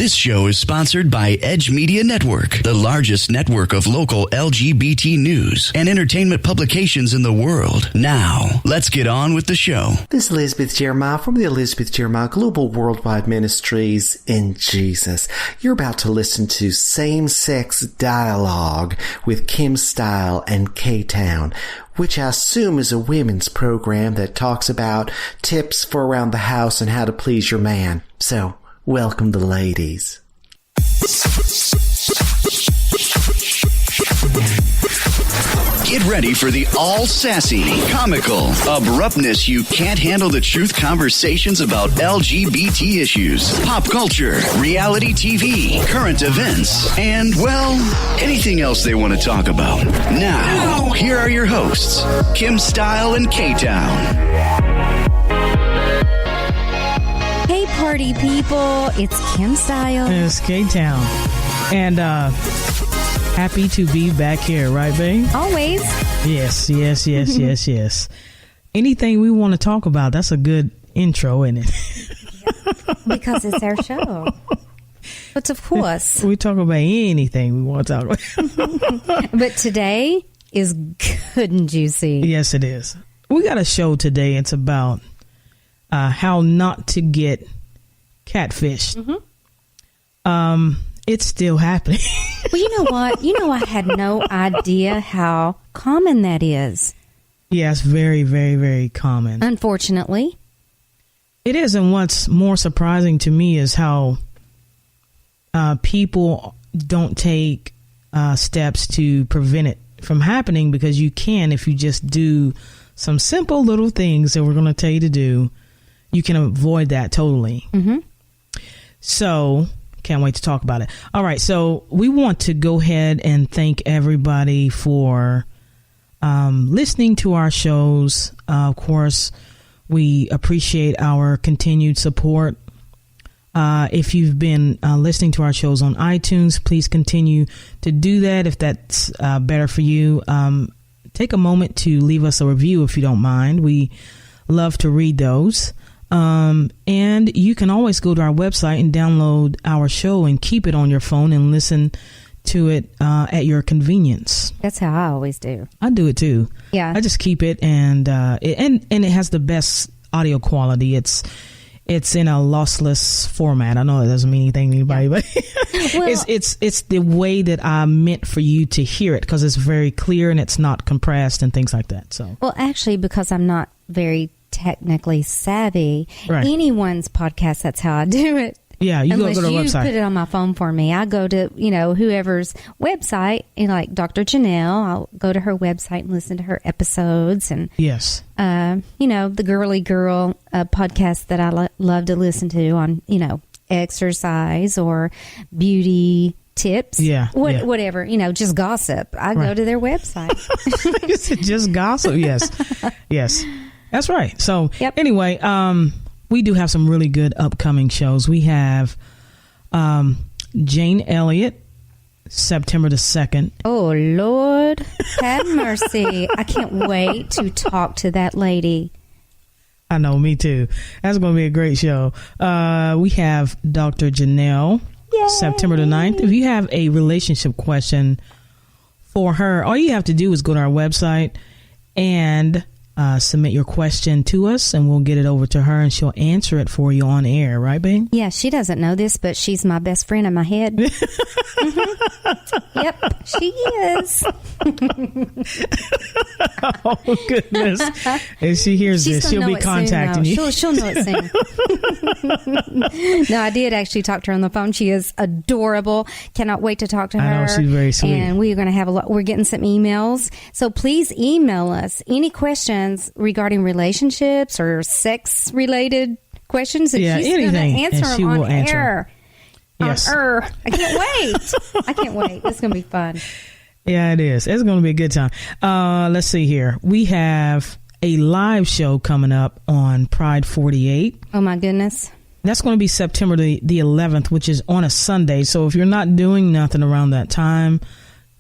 This show is sponsored by Edge Media Network, the largest network of local LGBT news and entertainment publications in the world. Now, let's get on with the show. This is Elizabeth Jeremiah from the Elizabeth Jeremiah Global Worldwide Ministries in Jesus. You're about to listen to Same-Sex Dialogue with Kim Style and K-Town, which I assume is a women's program that talks about tips for around the house and how to please your man. So, welcome the ladies. Get ready for the all-sassy, comical, abruptness you can't handle the truth conversations about LGBT issues, pop culture, reality TV, current events, and, well, anything else they want to talk about. Now, here are your hosts, Kim Style and K-Town. Hey, party people, it's Kim Style. And it's K-Town. And happy to be back here, right, babe? Always. Yes. Anything we want to talk about, that's a good intro, isn't it? Because it's our show. But of course. We talk about anything we want to talk about. But today is good and juicy. Yes, it is. We got a show today. It's about how not to get catfished. Mm-hmm. It's still happening. Well, you know what? I had no idea how common that is. Yeah, it's very, very, very common. Unfortunately. It is, and what's more surprising to me is how people don't take steps to prevent it from happening, because you can, if you just do some simple little things that we're going to tell you to do, you can avoid that totally. Mm-hmm. So, can't wait to talk about it. All right, so we want to go ahead and thank everybody for listening to our shows. Of course, we appreciate our continued support. If you've been listening to our shows on iTunes, please continue to do that if that's better for you. Take a moment to leave us a review if you don't mind. We love to read those. And you can always go to our website and download our show and keep it on your phone and listen to it at your convenience. That's how I always do. I do it too. Yeah. I just keep it, and it has the best audio quality. It's in a lossless format. I know that doesn't mean anything to anybody, but well, it's the way that I meant for you to hear it, because it's very clear and it's not compressed and things like that. So, well, actually, because I'm not very technically savvy, right. Anyone's podcast, that's how I do it. Yeah, you Unless go to the you website. put it on my phone for me. I go to, whoever's website, like Dr. Janelle, I'll go to her website and listen to her episodes. And, yes. The Girly Girl podcast that I love to listen to on, exercise or beauty tips. Yeah. Whatever, just gossip. I go to their website. Just gossip. Yes. Yes. That's right. So Anyway, we do have some really good upcoming shows. We have Jane Elliott, September the 2nd. Oh, Lord, have mercy. I can't wait to talk to that lady. I know, me too. That's going to be a great show. We have Dr. Janelle, Yay. September the 9th. If you have a relationship question for her, all you have to do is go to our website and submit your question to us, and we'll get it over to her, and she'll answer it for you on air. Right, babe? Yeah, she doesn't know this, but she's my best friend in my head. Mm-hmm. Yep, she is. Oh, goodness. If she hears this, she'll be contacting you. She'll know it soon. No, I did actually talk to her on the phone. She is adorable. Cannot wait to talk to her. I know, she's very sweet. And we're going to have we're getting some emails. So please email us any questions regarding relationships or sex related questions that she's going to answer them on air. Yes. I can't wait. I can't wait. It's going to be fun. Yeah, it is. It's going to be a good time. Let's see here. We have a live show coming up on Pride 48. Oh, my goodness. That's going to be September the 11th, which is on a Sunday. So if you're not doing nothing around that time,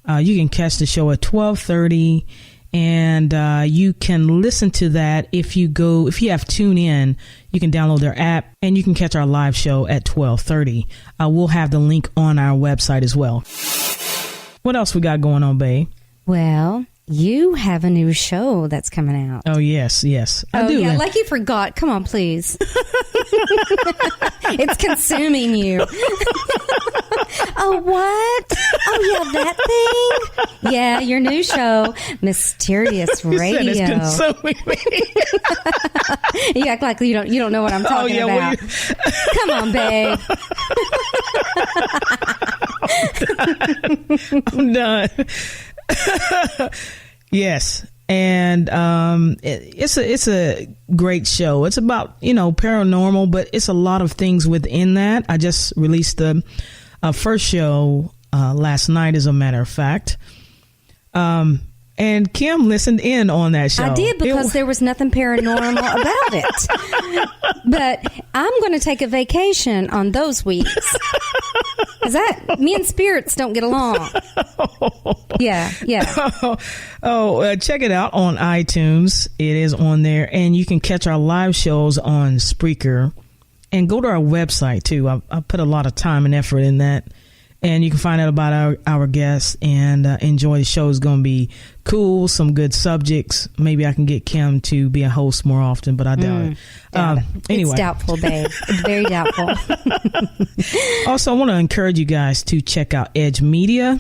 you can catch the show at 12:30 And you can listen to that if you have TuneIn, you can download their app and you can catch our live show at 12:30. We'll have the link on our website as well. What else we got going on, babe? Well, you have a new show that's coming out. Oh, yes. I do. Yeah, like you forgot. Come on, please. It's consuming you. Oh, what? Oh, yeah, that thing? Yeah, your new show, Mysterious Radio. You said it's consuming me. You act like you don't know what I'm talking about. Come on, babe. I'm done. Yes. And it's a great show. It's about, paranormal, but it's a lot of things within that. I just released the first show last night, as a matter of fact. And Kim listened in on that show. I did, because there was nothing paranormal about it. But I'm going to take a vacation on those weeks. Because me and spirits don't get along. Yeah. Check it out on iTunes. It is on there. And you can catch our live shows on Spreaker. And go to our website, too. I put a lot of time and effort in that. And you can find out about our guests and enjoy the show. It's going to be cool, some good subjects. Maybe I can get Kim to be a host more often, but I doubt it. Anyway. It's doubtful, babe. It's very doubtful. Also, I want to encourage you guys to check out Edge Media.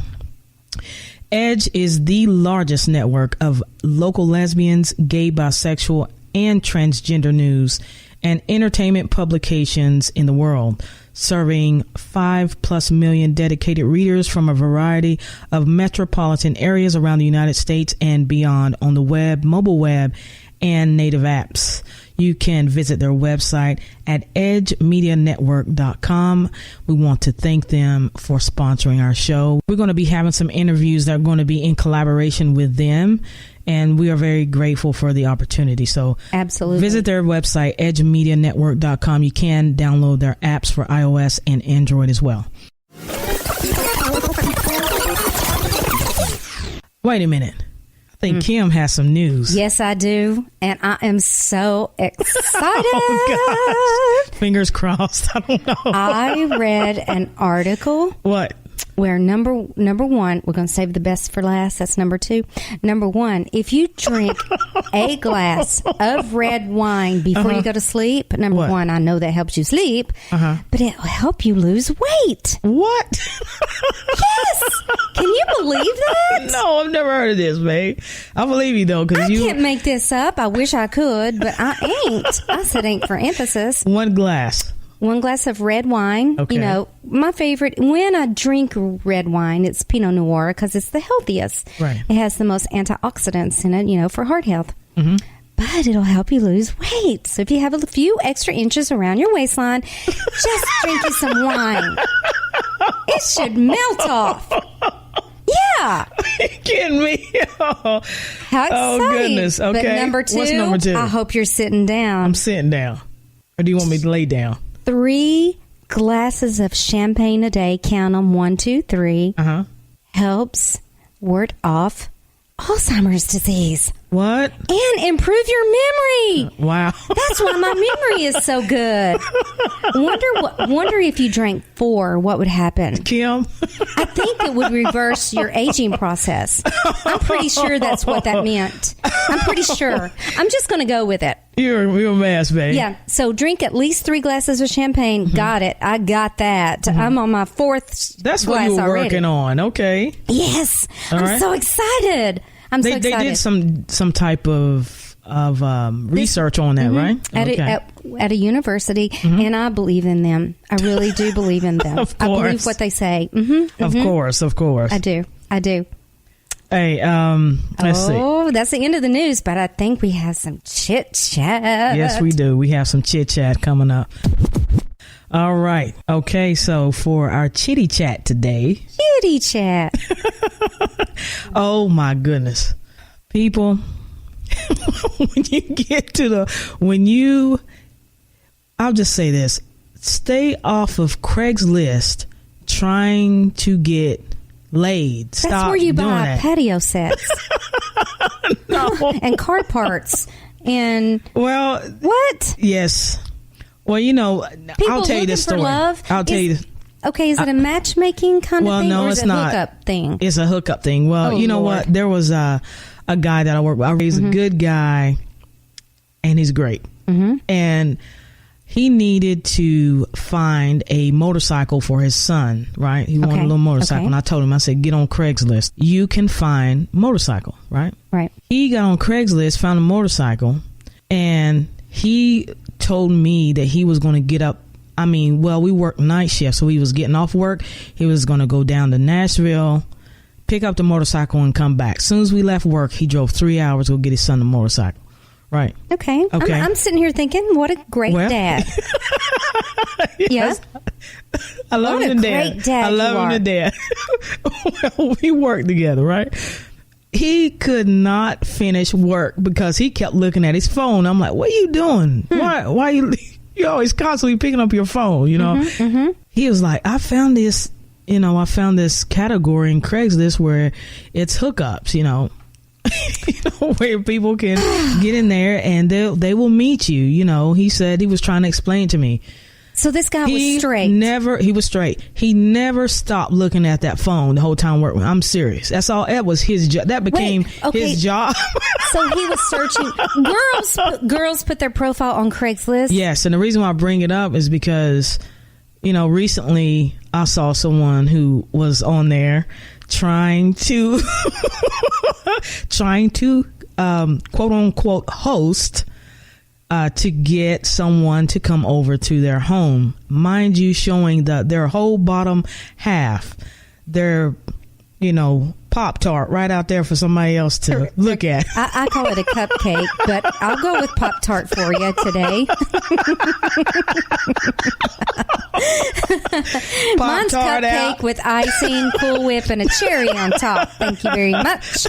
Edge is the largest network of local lesbians, gay, bisexual, and transgender news and entertainment publications in the world, serving 5+ million dedicated readers from a variety of metropolitan areas around the United States and beyond on the web, mobile web, and native apps. You can visit their website at edgemedianetwork.com. We want to thank them for sponsoring our show. We're going to be having some interviews that are going to be in collaboration with them, and we are very grateful for the opportunity. So absolutely, visit their website, edgemedianetwork.com. You can download their apps for iOS and Android as well. Wait a minute. I think Kim has some news. Yes, I do. And I am so excited. Oh, gosh. Fingers crossed. I don't know. I read an article. What? Where number one, we're going to save the best for last. That's number 2. Number 1, if you drink a glass of red wine before you go to sleep, number 1, I know that helps you sleep, but it'll help you lose weight. What? Yes. Can you believe that? No, I've never heard of this, babe. I believe you, though, because you can't make this up. I wish I could, but I ain't. I said ain't for emphasis. 1 glass. 1 glass of red wine. Okay. You know, my favorite, when I drink red wine, it's Pinot Noir because it's the healthiest. Right. It has the most antioxidants in it, for heart health. Mm-hmm. But it'll help you lose weight. So if you have a few extra inches around your waistline, just drink you some wine. It should melt off. Yeah. You're kidding me. How exciting. Oh, goodness. Okay. But number 2, what's number 2? I hope you're sitting down. I'm sitting down. Or do you want me to lay down? 3 glasses of champagne a day, count them 1, 2, 3, helps ward off Alzheimer's disease. What? And improve your memory. Wow. That's why my memory is so good. Wonder if you drank 4, what would happen? Kim? I think it would reverse your aging process. I'm pretty sure that's what that meant. I'm pretty sure. I'm just going to go with it. You're a mess, babe. Yeah. So drink at least 3 glasses of champagne. Mm-hmm. Got it. I got that. Mm-hmm. I'm on my 4th That's glass what you were already. Working on. Okay. Yes. I'm so excited. They did some type of research on that, right? At a university, and I believe in them. I really do believe in them. Of course. I believe what they say. Mm-hmm, of course. I do. Hey, let's see. Oh, that's the end of the news, but I think we have some chit chat. Yes, we do. We have some chit chat coming up. All right. Okay, so for our chitty chat today. Chitty chat. Oh my goodness. People, I'll just say this. Stay off of Craigslist trying to get laid. That's where you buy patio sets. No. And car parts. And well, what? Yes. Well, you know, People I'll tell you this story. Love I'll tell you. Okay, is it a matchmaking kind of thing? No, or it's is it a not. hookup thing? It's a hookup thing. Well, you know Lord. what? There was a guy that I work with. He's a good guy, and he's great. And he needed to find a motorcycle for his son, right? He wanted a little motorcycle. And I told him, I said, get on Craigslist. You can find motorcycle, right? Right. He got on Craigslist, found a motorcycle, and he told me that he was going to get up. I mean, well, we worked night shift, so he was getting off work. He was going to go down to Nashville, pick up the motorcycle, and come back. As soon as we left work, he drove 3 hours to go get his son the motorcycle. Right. Okay. I'm sitting here thinking, what a great dad. Yes. I love him to death. I love him to death. Well, we worked together, right? He could not finish work because he kept looking at his phone. I'm like, what are you doing? Why you're always constantly picking up your phone, you know? He was like, I found this category in Craigslist where it's hookups, you know, where people can get in there and they will meet you. You know, he said he was trying to explain to me. So this guy was straight. He was straight. He never stopped looking at that phone the whole time working. I'm serious. That's all. That was his job. That became his job. So he was searching. Girls put their profile on Craigslist. Yes, and the reason why I bring it up is because, you know, recently I saw someone who was on there trying to quote unquote host to get someone to come over to their home, mind you, showing their whole bottom half, their, you know, Pop-Tart right out there for somebody else to look at. I call it a cupcake, but I'll go with Pop-Tart for you today. Mine's cupcake with icing, Cool Whip, and a cherry on top. Thank you very much.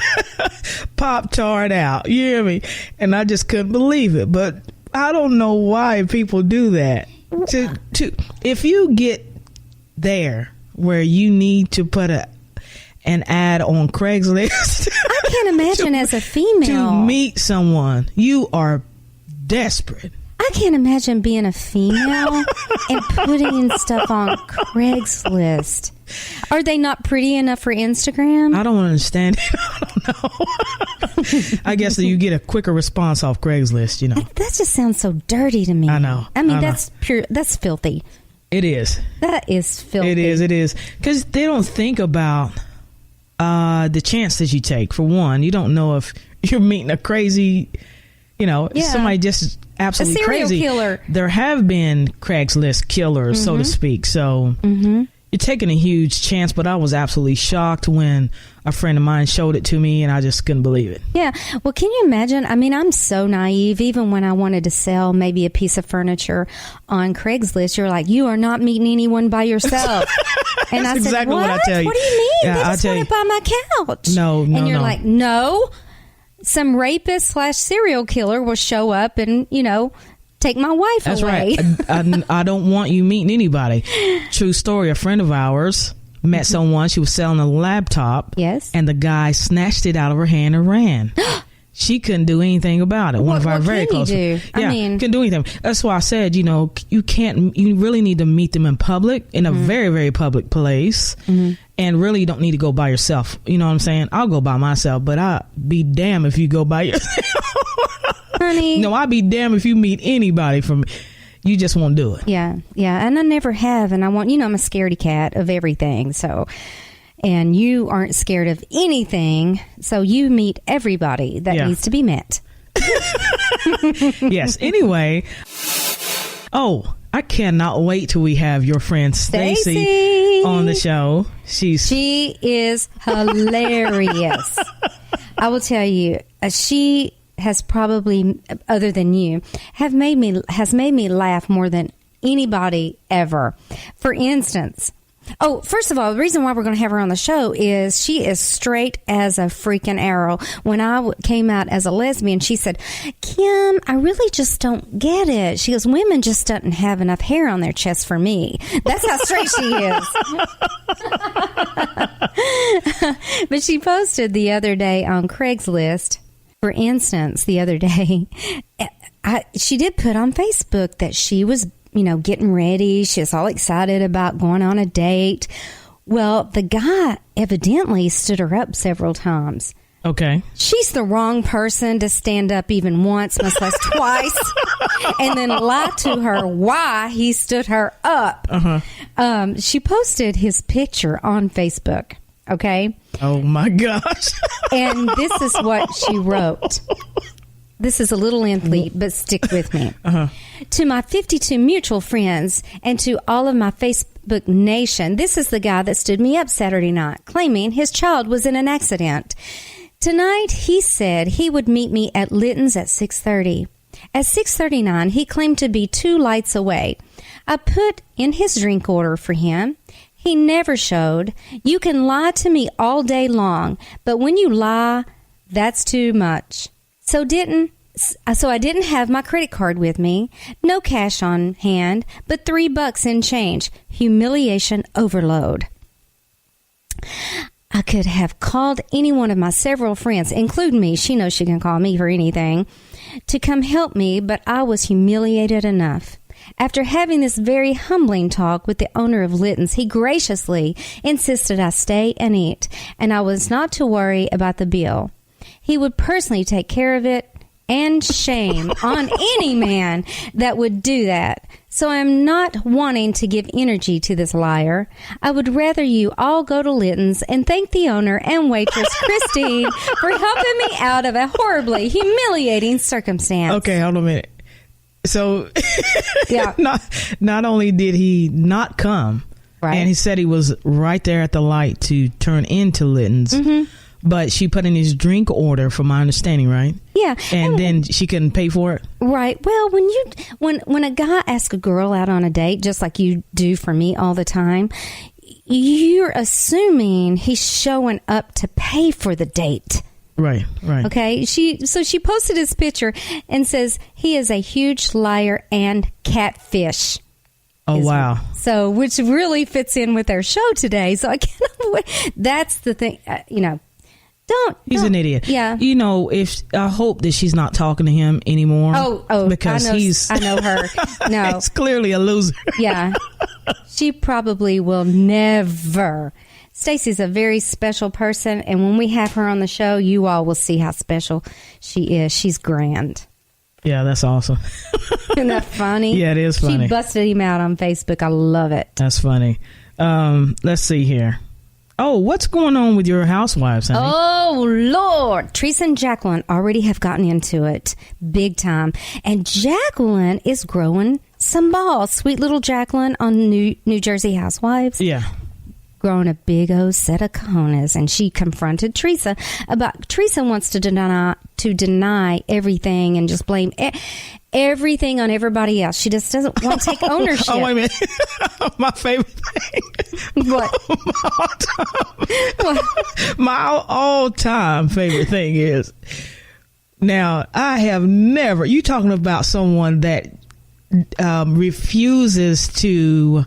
Pop-Tart out. You hear me? And I just couldn't believe it. But I don't know why people do that. If you get there where you need to put an ad on Craigslist, I can't imagine as a female to meet someone, you are desperate. I can't imagine being a female and putting stuff on Craigslist. Are they not pretty enough for Instagram? I don't understand it. I don't know. I guess that you get a quicker response off Craigslist, you know. That just sounds so dirty to me. I know. I mean, that's pure. That's filthy. It is. That is filthy. It is. Because they don't think about the chance that you take. For one, you don't know if you're meeting a crazy, you know, somebody just absolutely crazy. Killer. There have been Craigslist killers, so to speak. So you're taking a huge chance. But I was absolutely shocked when a friend of mine showed it to me, and I just couldn't believe it. Yeah. Well, can you imagine? I mean, I'm so naive. Even when I wanted to sell maybe a piece of furniture on Craigslist, you're like, you are not meeting anyone by yourself. And I said, exactly what I tell you. What do you mean? Yeah, they just want to buy my couch. No. And you're like, no. Some rapist / serial killer will show up and, you know, take my wife That's away. Right. I don't want you meeting anybody. True story. A friend of ours met someone. She was selling a laptop. Yes. And the guy snatched it out of her hand and ran. She couldn't do anything about it. One of our very close. Yeah, I mean, couldn't do anything. That's why I said, you know, you really need to meet them in public, in a very, very public place. And really, you don't need to go by yourself. You know what I'm saying? I'll go by myself, but I'll be damned if you go by yourself. Honey. No, I'll be damned if you meet anybody from. You just won't do it. Yeah. And I never have. And I'm a scaredy cat of everything. So, and you aren't scared of anything. So you meet everybody that needs to be met. Yes. Anyway. Oh, I cannot wait till we have your friend Stacy on the show. She is hilarious. I will tell you, she has probably, other than you, has made me laugh more than anybody ever. For instance, first of all, the reason why we're going to have her on the show is she is straight as a freaking arrow. When I came out as a lesbian, she said, Kim, I really just don't get it. She goes, women just don't have enough hair on their chest for me. That's how straight she is. But she posted the other day on Craigslist For instance, the other day, she did put on Facebook that she was, getting ready. She was all excited about going on a date. Well, the guy evidently stood her up several times. Okay. She's the wrong person to stand up even once, much less twice, and then lie to her why he stood her up. Uh-huh. She posted his picture on Facebook. Okay. Oh my gosh. And this is what she wrote. This is a little lengthy, but stick with me. Uh-huh. To my 52 mutual friends and to all of my Facebook nation, this is the guy that stood me up Saturday night, claiming his child was in an accident. Tonight, he said he would meet me at Litton's at 6:30. At 6:39, he claimed to be 2 lights away. I put in his drink order for him. He never showed. You can lie to me all day long, but when you lie, that's too much. So I didn't have my credit card with me, no cash on hand, but $3 in change. Humiliation overload. I could have called any one of my several friends, including me, she knows she can call me for anything, to come help me, but I was humiliated enough. After having this very humbling talk with the owner of Litton's, he graciously insisted I stay and eat, and I was not to worry about the bill. He would personally take care of it, and shame on any man that would do that. So I'm not wanting to give energy to this liar. I would rather you all go to Litton's and thank the owner and waitress, Christine, for helping me out of a horribly humiliating circumstance. Okay, hold on a minute. So, yeah. not only did he not come, right, and he said he was right there at the light to turn into Litton's, but she put in his drink order, from my understanding, right? Yeah. And then she couldn't pay for it? Right. Well, when a guy asks a girl out on a date, just like you do for me all the time, you're assuming he's showing up to pay for the date. Right. Okay. She posted his picture and says he is a huge liar and catfish. Oh, wow. So, which really fits in with our show today. So I cannot wait. That's the thing, He's an idiot. Yeah. If I hope that she's not talking to him anymore. Oh, because I know her. No. It's clearly a loser. Yeah. She probably will never. Stacy's a very special person, and when we have her on the show, you all will see how special she is. She's grand. Yeah, that's awesome. Isn't that funny? Yeah, it is funny. She busted him out on Facebook. I love it. That's funny. Let's see here. Oh, what's going on with your housewives, honey? Oh, Lord. Teresa and Jacqueline already have gotten into it big time. And Jacqueline is growing some balls. Sweet little Jacqueline on New Jersey Housewives. Yeah. Growing a big old set of cojones. And she confronted Teresa about... Teresa wants to deny everything and just blame everything on everybody else. She just doesn't want to take ownership. Oh, wait a minute. My favorite thing. What? My all-time favorite thing is, now, I have never... You talking about someone that refuses to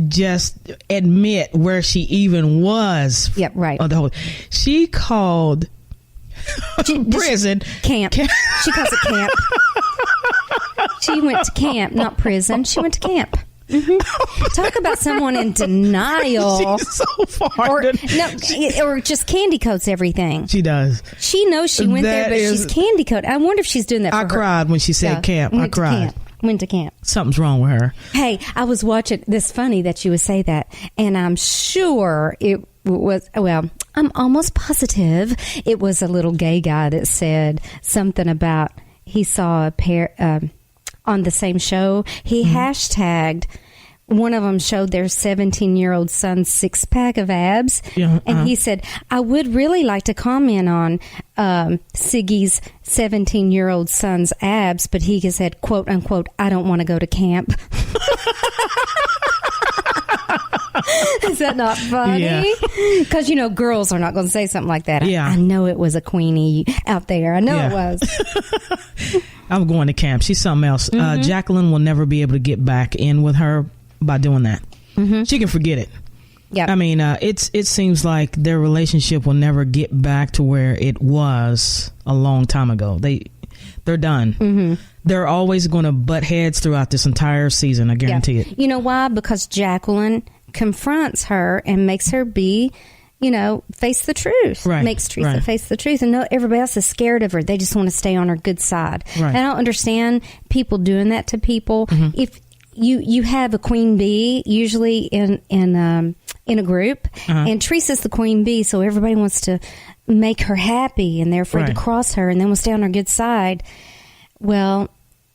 just admit where she even was. Yep, right. She called... prison camp. She calls it camp. She went to camp, not prison. She went to camp. Talk about someone in denial. She's so far. Or just candy coats everything. She does. She knows she went there, but she's candy coated. I wonder if she's doing that for her. I cried when she said camp. I cried. Went to camp. Something's wrong with her. Hey, I was watching this. Funny that you would say that, and I'm sure it was, well, I'm almost positive it was a little gay guy that said something about he saw a pair on the same show. He hashtagged, one of them showed their 17-year-old son's 6-pack of abs. Yeah, and he said, I would really like to comment on Siggy's 17-year-old son's abs, but he said, quote unquote, I don't want to go to camp. Is that not funny? Because, girls are not going to say something like that. Yeah. I know it was a queenie out there. I know it was. I'm going to camp. She's something else. Jacqueline will never be able to get back in with her by doing that. She can forget it. Yeah. I mean, it seems like their relationship will never get back to where it was a long time ago. They're done. Mm-hmm. They're always going to butt heads throughout this entire season. I guarantee it. You know why? Because Jacqueline confronts her and makes her be, face the truth. Right. Makes Teresa face the truth. And no, everybody else is scared of her. They just want to stay on her good side. Right. I don't understand people doing that to people. Mm-hmm. If you have a queen bee, usually in a group, and Teresa's the queen bee, so everybody wants to make her happy, and they're afraid to cross her, and then we'll stay on her good side. Well,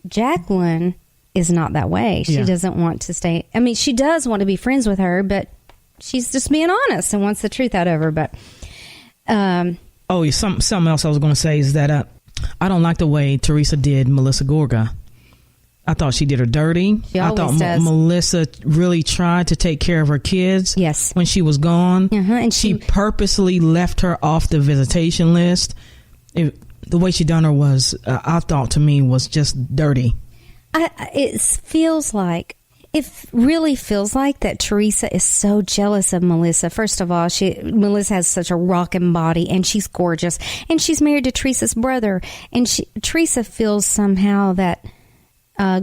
Jacqueline is not that way. She doesn't want to stay. I mean, she does want to be friends with her, but she's just being honest and wants the truth out of her. But something else I was going to say is that I don't like the way Teresa did Melissa Gorga. I thought she did her dirty. I thought Melissa really tried to take care of her kids. Yes. When she was gone, and she purposely left her off the visitation list. The way she done her was, I thought to me, was just dirty. It really feels like that Teresa is so jealous of Melissa. First of all, Melissa has such a rockin' body, and she's gorgeous, and she's married to Teresa's brother, and Teresa feels somehow that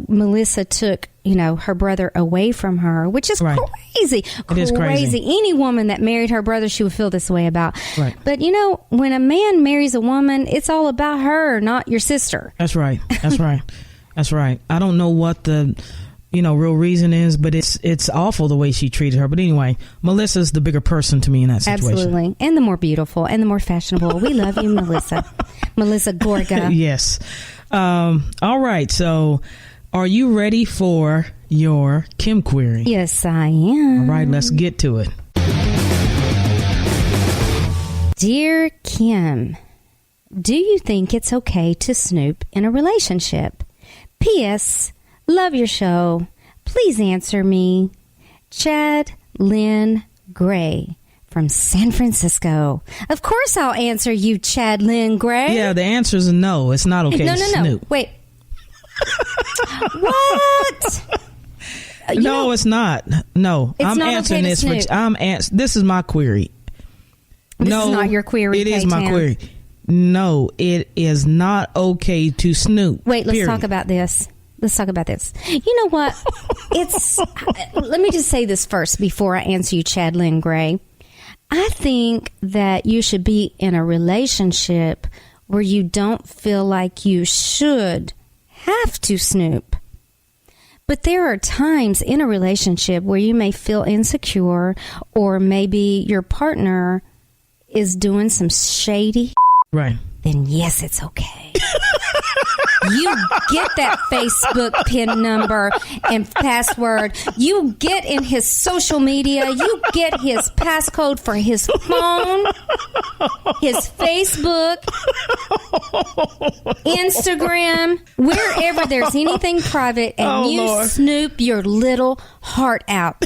Melissa took, her brother away from her, which is crazy. It is crazy. Any woman that married her brother, she would feel this way about. Right. But, when a man marries a woman, it's all about her, not your sister. That's right. That's right. That's right. I don't know what the, real reason is, but it's awful the way she treated her. But anyway, Melissa's the bigger person to me in that situation. Absolutely. And the more beautiful and the more fashionable. We love you, Melissa. Melissa Gorga. Yes. All right. So are you ready for your Kim query? Yes, I am. All right. Let's get to it. Dear Kim, do you think it's okay to snoop in a relationship? P.S. Love your show. Please answer me. Chad Lynn Gray from San Francisco. Of course I'll answer you, Chad Lynn Gray. Yeah, the answer is no. It's not okay to snoop. Wait. What? No, it's not. No, I'm not answering okay to this. snoop. This is my query. This is not your query. It is my query. No, it is not okay to snoop. Wait, let's talk about this. You know what? Let me just say this first before I answer you, Chad Lynn Gray. I think that you should be in a relationship where you don't feel like you should have to snoop. But there are times in a relationship where you may feel insecure, or maybe your partner is doing some shady. Right. Then yes, it's okay. You get that Facebook PIN number and password. You get in his social media. You get his passcode for his phone, his Facebook, Instagram, wherever there's anything private, and Lord. Snoop your little heart out.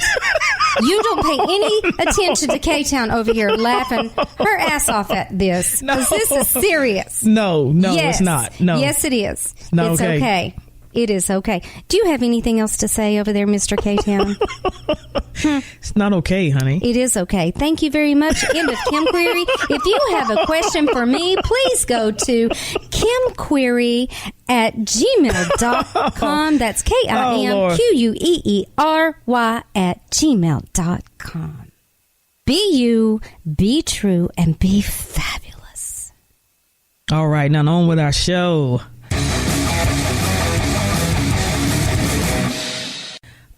You don't pay any attention to K-Town over here laughing her ass off at this. Because this is serious. No, yes. It's not. No. Yes, it is. No, it's okay. It is okay. Do you have anything else to say over there, Mr. K-Town? It's not okay, honey. It is okay. Thank you very much. End of Kim Query. If you have a question for me, please go to kimquery@gmail.com. That's KIMQUEERY@gmail.com. Be you, be true, and be fabulous. All right, now on with our show.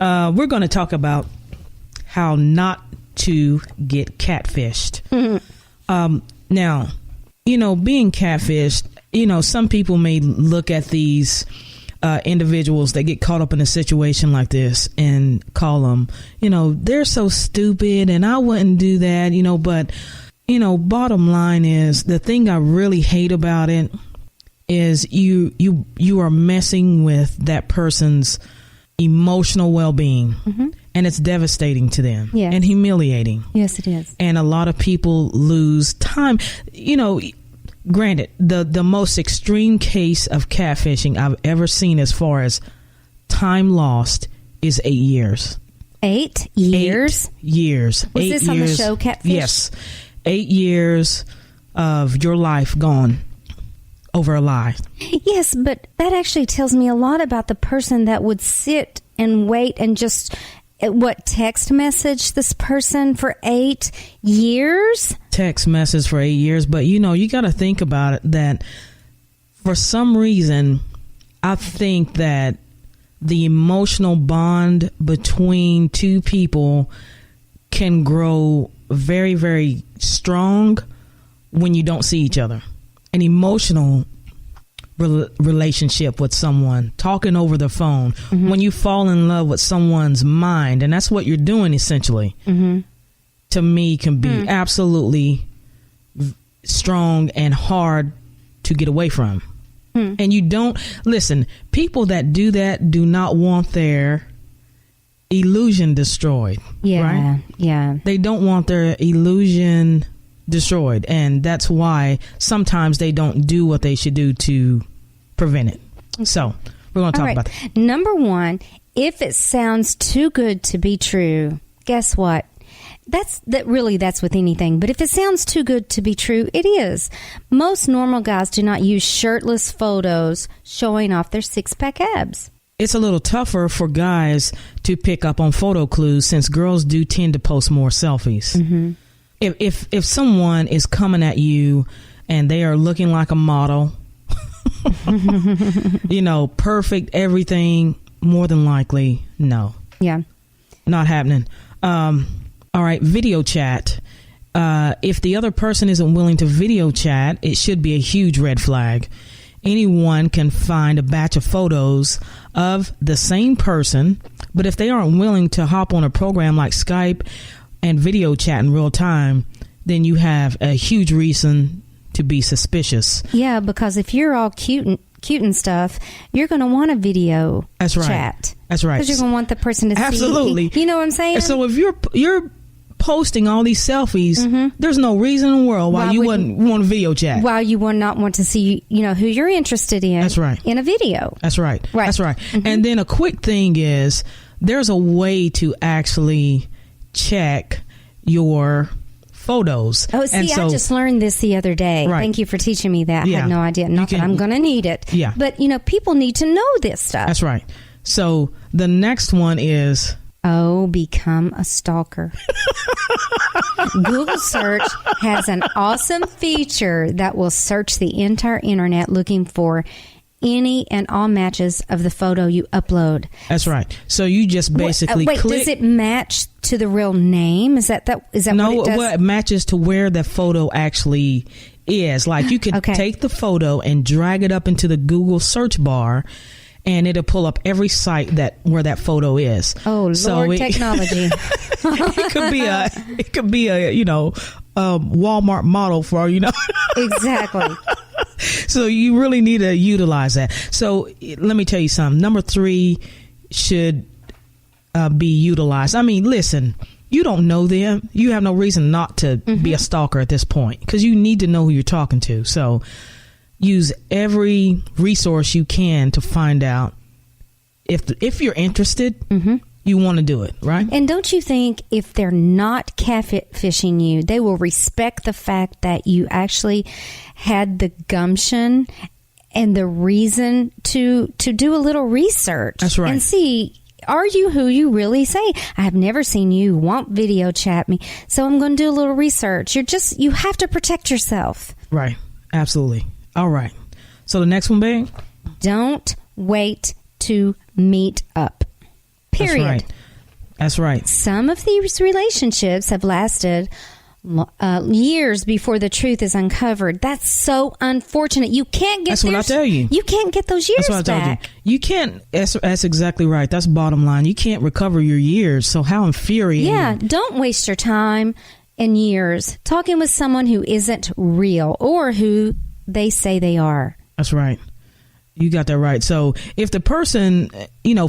We're going to talk about how not to get catfished. Now, being catfished, some people may look at these individuals that get caught up in a situation like this and call them, they're so stupid and I wouldn't do that, but, bottom line is the thing I really hate about it is you are messing with that person's emotional well-being, and it's devastating to them and humiliating. Yes, it is. And a lot of people lose time. Granted, the most extreme case of catfishing I've ever seen as far as time lost is 8 years. 8 years? 8 years. Was this on the show, Catfish? Yes. 8 years of your life gone over a lie. Yes, but that actually tells me a lot about the person that would sit and wait and just, text message this person for 8 years? Text message for 8 years. But, you got to think about it that for some reason, I think that the emotional bond between two people can grow very, very strong when you don't see each other. An emotional relationship with someone, talking over the phone, when you fall in love with someone's mind, and that's what you're doing essentially, to me can be absolutely strong and hard to get away from. And you don't listen, people that do that do not want their illusion destroyed. Right? Yeah. They don't want their illusion destroyed. And that's why sometimes they don't do what they should do to prevent it. So we're going to talk about that. Number 1, if it sounds too good to be true, guess what? That's with anything. But if it sounds too good to be true, it is. Most normal guys do not use shirtless photos showing off their 6-pack abs. It's a little tougher for guys to pick up on photo clues since girls do tend to post more selfies. If someone is coming at you and they are looking like a model, perfect everything, more than likely, no. Yeah. Not happening. All right, video chat. If the other person isn't willing to video chat, it should be a huge red flag. Anyone can find a batch of photos of the same person, but if they aren't willing to hop on a program like Skype and video chat in real time, then you have a huge reason to be suspicious. Yeah, because if you're all cute and stuff, you're going to want a video chat. That's right. Because you're going to want the person to see. Absolutely. You know what I'm saying? So if you're posting all these selfies, there's no reason in the world why you wouldn't want a video chat. Why you would not want to see, who you're interested in. That's right. In a video. That's right. That's right. And then a quick thing is there's a way to actually check your photos. Oh, see, I just learned this the other day. Right. Thank you for teaching me that. I had no idea. Not that I'm going to need it. Yeah. But, people need to know this stuff. That's right. So the next one is... become a stalker. Google search has an awesome feature that will search the entire internet looking for any and all matches of the photo you upload. That's right. So you just basically click. Does it match to the real name? Is that no, what it does? Well, it matches to where the photo actually is. Like you could take the photo and drag it up into the Google search bar, and it'll pull up every site where that photo is. Oh, Lord, technology! It could be a Walmart model for Exactly. So you really need to utilize that. So let me tell you something. Number 3 should be utilized. I mean, listen, you don't know them. You have no reason not to be a stalker at this point because you need to know who you're talking to. So use every resource you can to find out if you're interested. You want to do it, right? And don't you think if they're not catfishing you, they will respect the fact that you actually had the gumption and the reason to do a little research? That's right. And see, are you who you really say? I have never seen you want video chat me, so I'm going to do a little research. You have to protect yourself. Right. Absolutely. All right. So the next one, babe? Don't wait to meet up. Period. That's right. Some of these relationships have lasted years before the truth is uncovered. That's so unfortunate. You can't get. That's what I tell you. You can't get those years back. That's what I told you. You can't. That's exactly right. That's bottom line. You can't recover your years. So how infuriating. Yeah. Don't waste your time and years talking with someone who isn't real or who they say they are. That's right. You got that right. So if the person,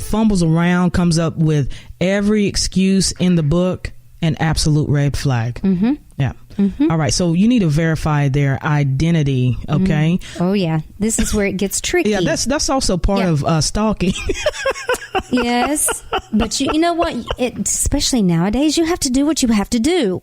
fumbles around, comes up with every excuse in the book, an absolute red flag. Yeah. All right. So you need to verify their identity. Okay. Oh yeah. This is where it gets tricky. Yeah. That's also part of stalking. Yes. But you know what? Especially nowadays, you have to do what you have to do.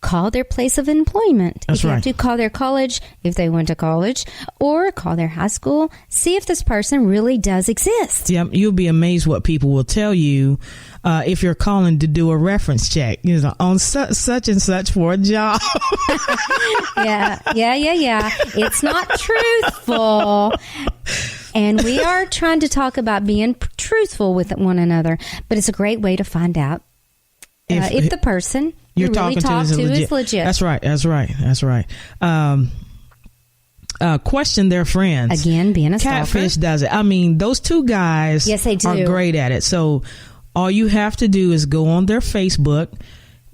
Call their place of employment. That's if you right. have to call their college, if they went to college, or call their high school. See if this person really does exist. Yeah, you'll be amazed what people will tell you if you're calling to do a reference check. On such and such for a job. Yeah. It's not truthful. And we are trying to talk about being truthful with one another, but it's a great way to find out if the person you're really talking to is legit. That's right. Question their friends. Again, being a Catfish stalker. does it. I mean, those two guys Yes, they do. are great at it. So all you have to do is go on their Facebook,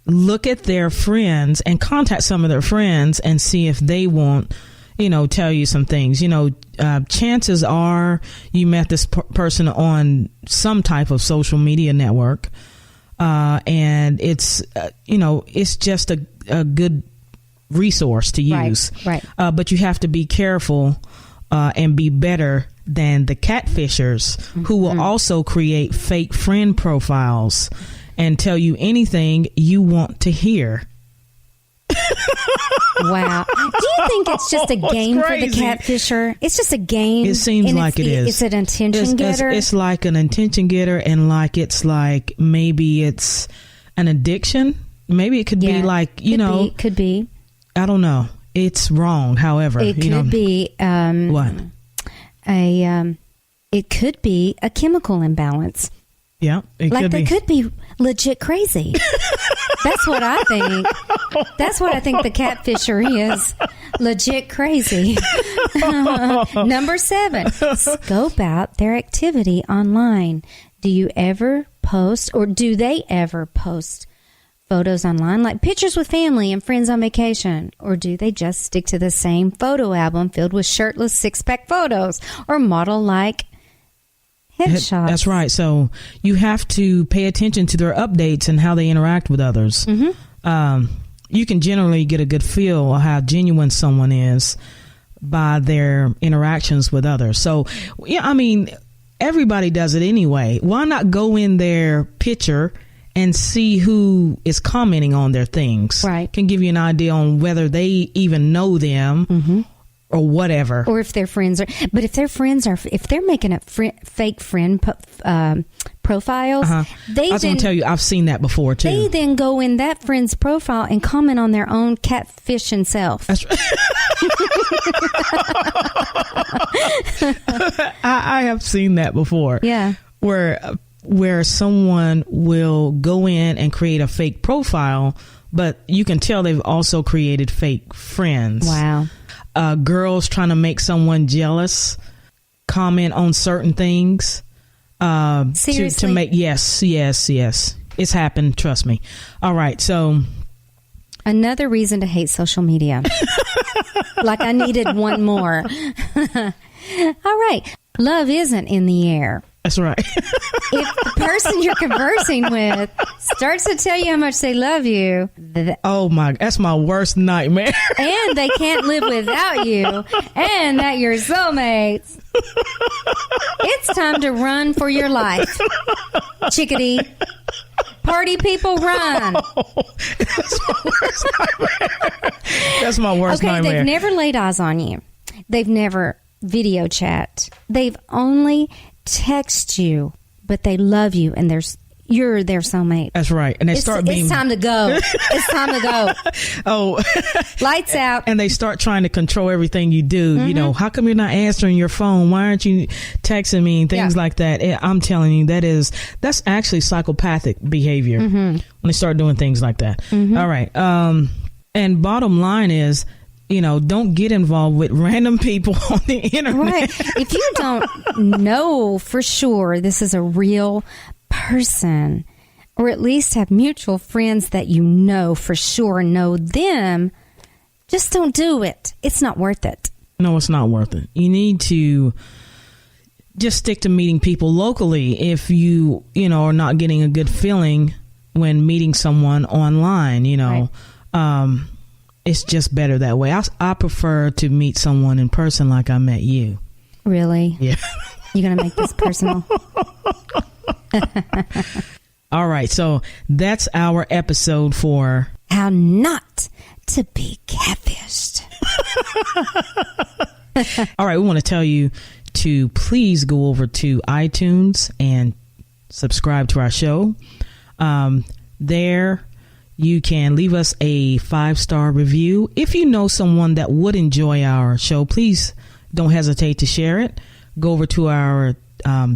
look at their friends, and contact some of their friends and see if they won't, tell you some things. Chances are you met this person on some type of social media network. And it's, it's just a good resource to use. Right. But you have to be careful and be better than the catfishers who will also create fake friend profiles and tell you anything you want to hear. Wow. Do you think it's just a game for the catfisher? It's just a game. It seems like it is. It's an attention getter. It's like an attention getter, and maybe it's an addiction. Maybe it could be could be. I don't know. It's wrong. However, it could be what? It could be a chemical imbalance. Yeah, they could be legit crazy. That's what I think. That's what I think the catfisher is. Legit crazy. Number 7, scope out their activity online. Do you ever post, or do they ever post photos online, like pictures with family and friends on vacation? Or do they just stick to the same photo album filled with shirtless six-pack photos or model-like headshots? That's right. So you have to pay attention to their updates and how they interact with others. You can generally get a good feel of how genuine someone is by their interactions with others. So, yeah, I mean, everybody does it anyway. Why not go in their picture and see who is commenting on their things? Right. Can give you an idea on whether they even know them. Or whatever, or if their friends are. But if they're making up fake friend profiles, I was going to tell you, I've seen that before too. They then go in that friend's profile and comment on their own catfishing self. That's right. I have seen that before. Yeah, where someone will go in and create a fake profile, but you can tell they've also created fake friends. Wow. Girls trying to make someone jealous, comment on certain things. Seriously? To make yes. It's happened. Trust me. All right. So another reason to hate social media. Like I needed one more. All right. Love isn't in the air. That's right. If the person you're conversing with starts to tell you how much they love you, that's my worst nightmare. And they can't live without you, and that you're soulmates, it's time to run for your life. Chick-A-Dee. Party people, run. That's my worst nightmare. They've never laid eyes on you. They've never video chat. They've only text you, but they love you, and you're their soulmate. That's right. And it's time to go. It's time to go. Oh, lights out. And they start trying to control everything you do. How come you're not answering your phone? Why aren't you texting me? And things like that. I'm telling you, that's actually psychopathic behavior when they start doing things like that. All right. And bottom line is, don't get involved with random people on the internet. Right. If you don't know for sure this is a real person, or at least have mutual friends that you know for sure know them, just don't do it. It's not worth it. No, it's not worth it. You need to just stick to meeting people locally if you are not getting a good feeling when meeting someone online, Right. it's just better that way. I prefer to meet someone in person like I met you. Really? Yeah. You're going to make this personal? All right. So that's our episode for How Not to Be Catfished. All right. We want to tell you to please go over to iTunes and subscribe to our show. There you can leave us a 5-star review. If you know someone that would enjoy our show, please don't hesitate to share it. Go over to our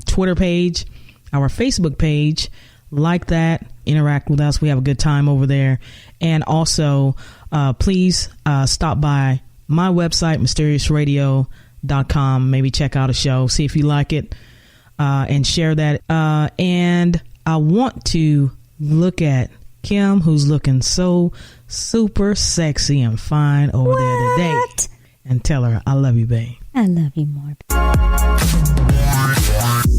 Twitter page, our Facebook page, like that, interact with us. We have a good time over there. And also, please stop by my website, mysteriousradio.com. Maybe check out a show, see if you like it, and share that. And I want to look at Kim, who's looking so super sexy and fine over there today, and tell her I love you, babe. I love you more.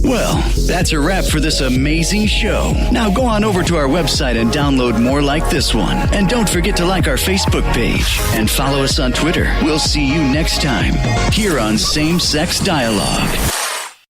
Well, that's a wrap for this amazing show. Now go on over to our website and download more like this one. And don't forget to like our Facebook page and follow us on Twitter. We'll see you next time here on Same Sex Dialogue.